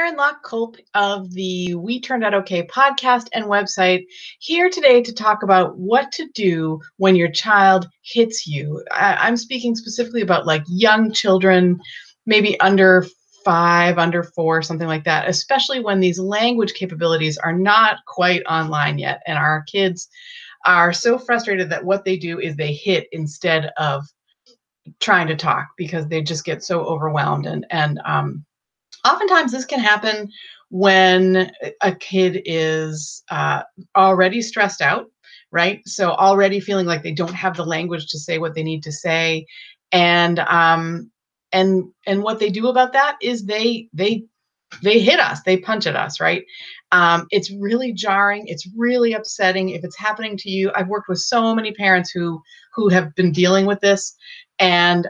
Karen Locke-Culp of the We Turned Out Okay podcast and website, here today to talk about what to do when your child hits you. I'm speaking specifically about like young children, maybe under 5, under 4, something like that, especially when these language capabilities are not quite online yet. And our kids are so frustrated that what they do is they hit instead of trying to talk because they just get so overwhelmed. And oftentimes this can happen when a kid is already stressed out, right? So already feeling like they don't have the language to say what they need to say. And what they do about that is they hit us, they punch at us, right? It's really jarring. It's really upsetting if it's happening to you. I've worked with so many parents who have been dealing with this. And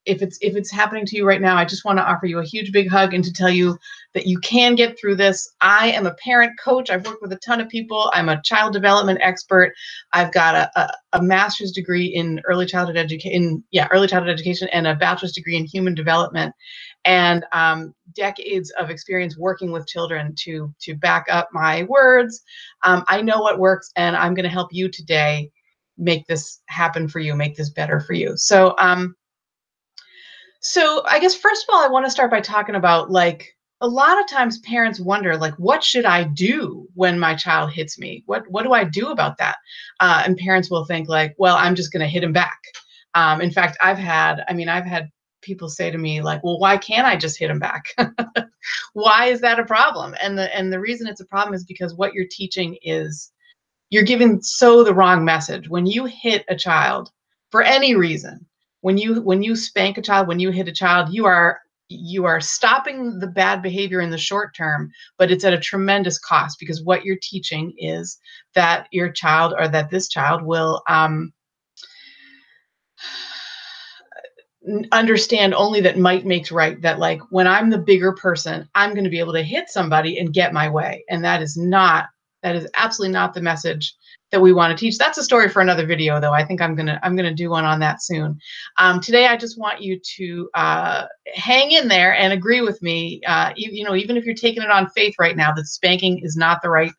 if it's happening to you right now, I just want to offer you a huge big hug and to tell you that you can get through this. I am a parent coach. I've worked with a ton of people. I'm a child development expert. I've got a master's degree in early childhood education, and a bachelor's degree in human development, and decades of experience working with children to back up my words. I know what works, and I'm going to help you today make this happen for you, make this better for you. So I guess first of all, I want to start by talking about, like, a lot of times parents wonder, like, what should I do when my child hits me? What do I do about that? And parents will think like, well, I'm just going to hit him back. In fact, I've had people say to me like, well, why can't I just hit him back? Why is that a problem? And the reason it's a problem is because what you're teaching is you're giving the wrong message. When you hit a child for any reason, when you spank a child, when you hit a child, you are stopping the bad behavior in the short term, but it's at a tremendous cost, because what you're teaching is that your child, or that this child, will understand only that might makes right, that like when I'm the bigger person, I'm going to be able to hit somebody and get my way. And that is absolutely not the message that we want to teach. That's a story for another video, though. I think I'm gonna do one on that soon. Today, I just want you to hang in there and agree with me. Even if you're taking it on faith right now, that spanking is not the right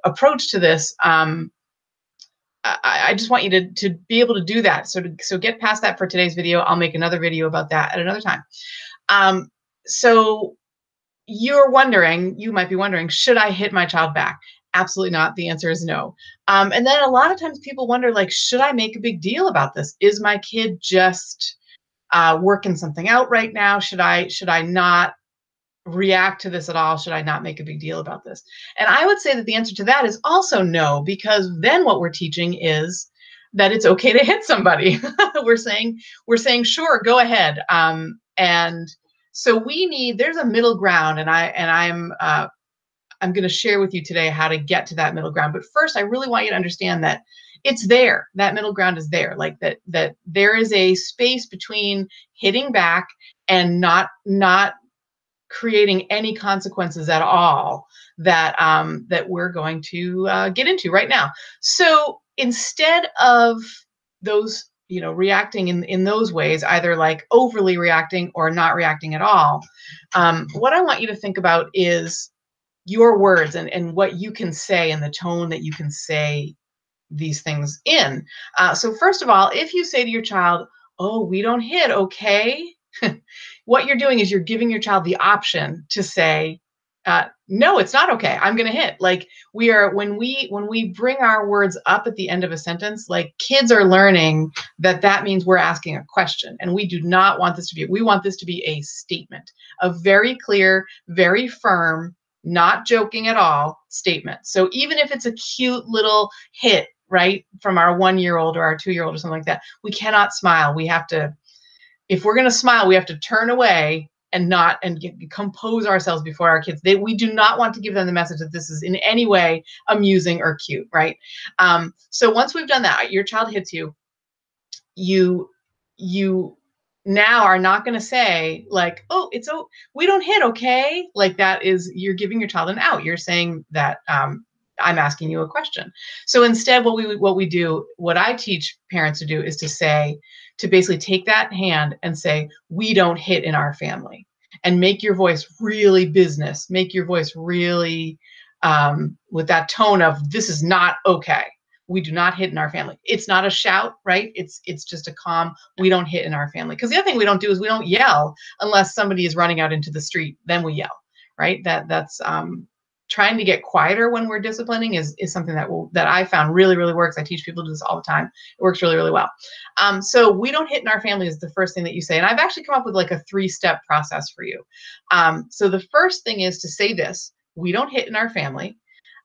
approach to this. I just want you to be able to do that. So get past that for today's video. I'll make another video about that at another time. So you might be wondering, should I hit my child back? Absolutely not. The answer is no. And then a lot of times people wonder, like, should I make a big deal about this? Is my kid just working something out right now? Should I not react to this at all? Should I not make a big deal about this? And I would say that the answer to that is also no, because then what we're teaching is that it's okay to hit somebody. we're saying, sure, go ahead. And so there's a middle ground, and I'm going to share with you today how to get to that middle ground. But first, I really want you to understand that it's there. That middle ground is there. Like that there is a space between hitting back and not creating any consequences at all that we're going to get into right now. So instead of those, reacting in those ways, either like overly reacting or not reacting at all, what I want you to think about is your words and what you can say and the tone that you can say these things in. So first of all, if you say to your child, oh, we don't hit, okay? What you're doing is you're giving your child the option to say, no, it's not okay, I'm going to hit. Like when we bring our words up at the end of a sentence, like kids are learning that means we're asking a question, and we do not want this to be, we want this to be a statement, a very clear, very firm, not joking at all statement. So even if it's a cute little hit, right, from our 1-year-old or our 2-year-old or something like that, we cannot smile. We have to, if we're going to smile, we have to turn away and compose ourselves before our kids. We do not want to give them the message that this is in any way amusing or cute, right? So once we've done that, your child hits you, you now are not going to say like, oh, we don't hit, okay? Like that is, you're giving your child an out. You're saying that I'm asking you a question. So instead, what I teach parents to do is to basically take that hand and say, we don't hit in our family. and make your voice really business, make your voice really with that tone of, this is not okay. We do not hit in our family. It's not a shout, right? It's just a calm, we don't hit in our family. Because the other thing we don't do is we don't yell unless somebody is running out into the street, then we yell, right? That's trying to get quieter when we're disciplining is something that I found really, really works. I teach people to do this all the time. It works really, really well. So we don't hit in our family is the first thing that you say. And I've actually come up with like a 3-step process for you. So the first thing is to say this: we don't hit in our family.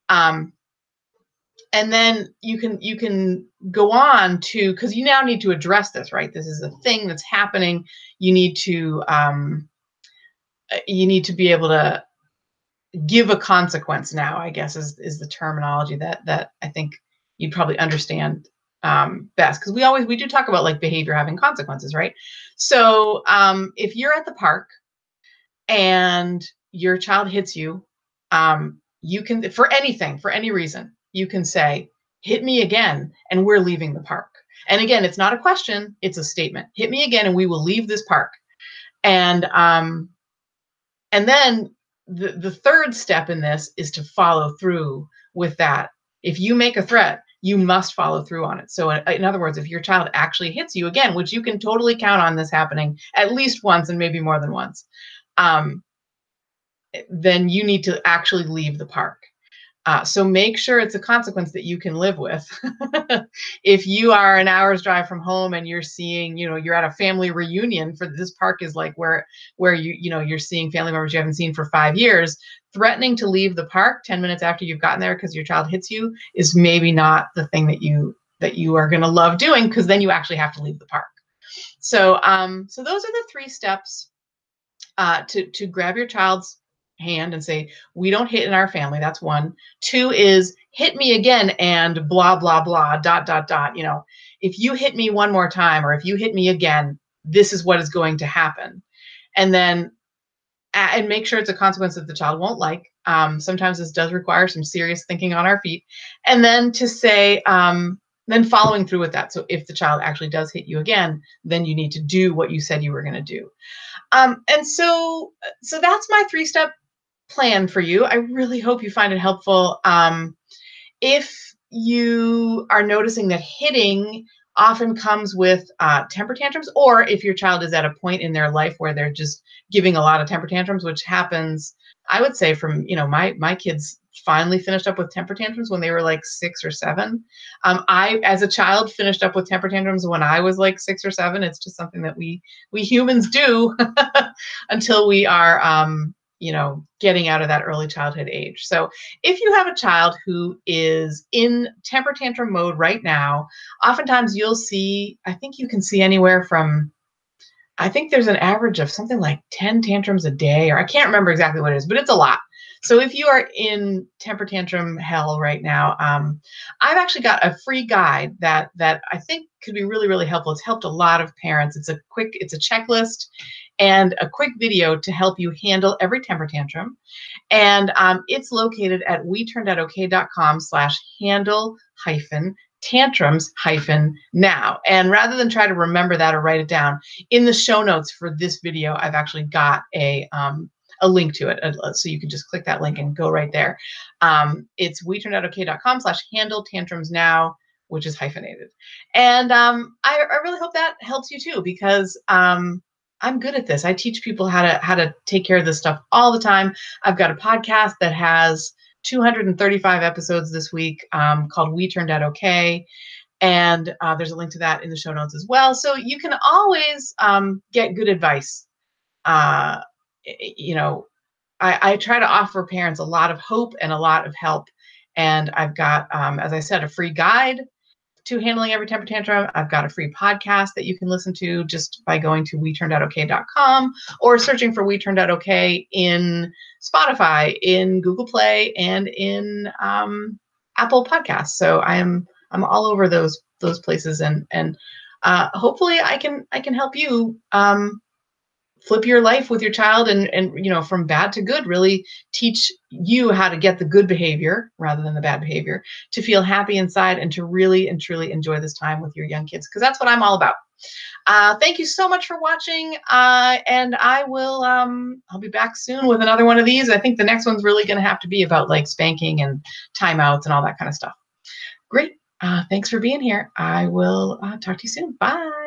And then you can go on to, because you now need to address this, right? This is a thing that's happening. You need to be able to give a consequence now, I guess is the terminology that I think you'd probably understand best, because we do talk about like behavior having consequences, right? So if you're at the park and your child hits you, you can, for any reason, you can say, hit me again, and we're leaving the park. And again, it's not a question, it's a statement. Hit me again, and we will leave this park. And then the third step in this is to follow through with that. If you make a threat, you must follow through on it. So in other words, if your child actually hits you again, which you can totally count on this happening at least once and maybe more than once, then you need to actually leave the park. So make sure it's a consequence that you can live with. If you are an hour's drive from home and you're seeing, you're at a family reunion, for this park is like where you're seeing family members you haven't seen for 5 years, threatening to leave the park 10 minutes after you've gotten there because your child hits you is maybe not the thing that you are going to love doing, because then you actually have to leave the park. So so those are the 3 steps to grab your child's hand and say, we don't hit in our family. That's 1. 2 is hit me again and blah, blah, blah, ... If you hit me one more time, or if you hit me again, this is what is going to happen. And then, and make sure it's a consequence that the child won't like. Sometimes this does require some serious thinking on our feet. And then to say, then following through with that. So if the child actually does hit you again, then you need to do what you said you were going to do. And so that's my 3-step plan for you. I really hope you find it helpful. If you are noticing that hitting often comes with temper tantrums, or if your child is at a point in their life where they're just giving a lot of temper tantrums, which happens, I would say, from, my kids finally finished up with temper tantrums when they were like 6 or 7. I, as a child, finished up with temper tantrums when I was like 6 or 7. It's just something that we humans do until we are, getting out of that early childhood age. So if you have a child who is in temper tantrum mode right now, oftentimes you'll see, I think you can see anywhere from, I think there's an average of something like 10 tantrums a day, or I can't remember exactly what it is, but it's a lot. So if you are in temper tantrum hell right now, I've actually got a free guide that I think could be really, really helpful. It's helped a lot of parents. It's a checklist and a quick video to help you handle every temper tantrum. And it's located at WeTurnedOutOK.com/handle-tantrums-now. And rather than try to remember that or write it down, in the show notes for this video, I've actually got a link to it. So you can just click that link and go right there. It's WeTurnedOutOK.com/handle-tantrums-now, which is hyphenated. And I really hope that helps you too, because I'm good at this. I teach people how to take care of this stuff all the time. I've got a podcast that has 235 episodes this week called We Turned Out Okay. And there's a link to that in the show notes as well. So you can always get good advice. I try to offer parents a lot of hope and a lot of help. And I've got, as I said, a free guide to handling every temper tantrum. I've got a free podcast that you can listen to just by going to WeTurnedOutOK.com or searching for We Turned Out Okay in Spotify, in Google Play, and in Apple Podcasts. So I'm all over those places, and hopefully I can help you flip your life with your child and from bad to good, really teach you how to get the good behavior rather than the bad behavior, to feel happy inside and to really and truly enjoy this time with your young kids, because that's what I'm all about. Thank you so much for watching, and I'll be back soon with another one of these. I think the next one's really going to have to be about like spanking and timeouts and all that kind of stuff. Great. Thanks for being here. I will talk to you soon. Bye.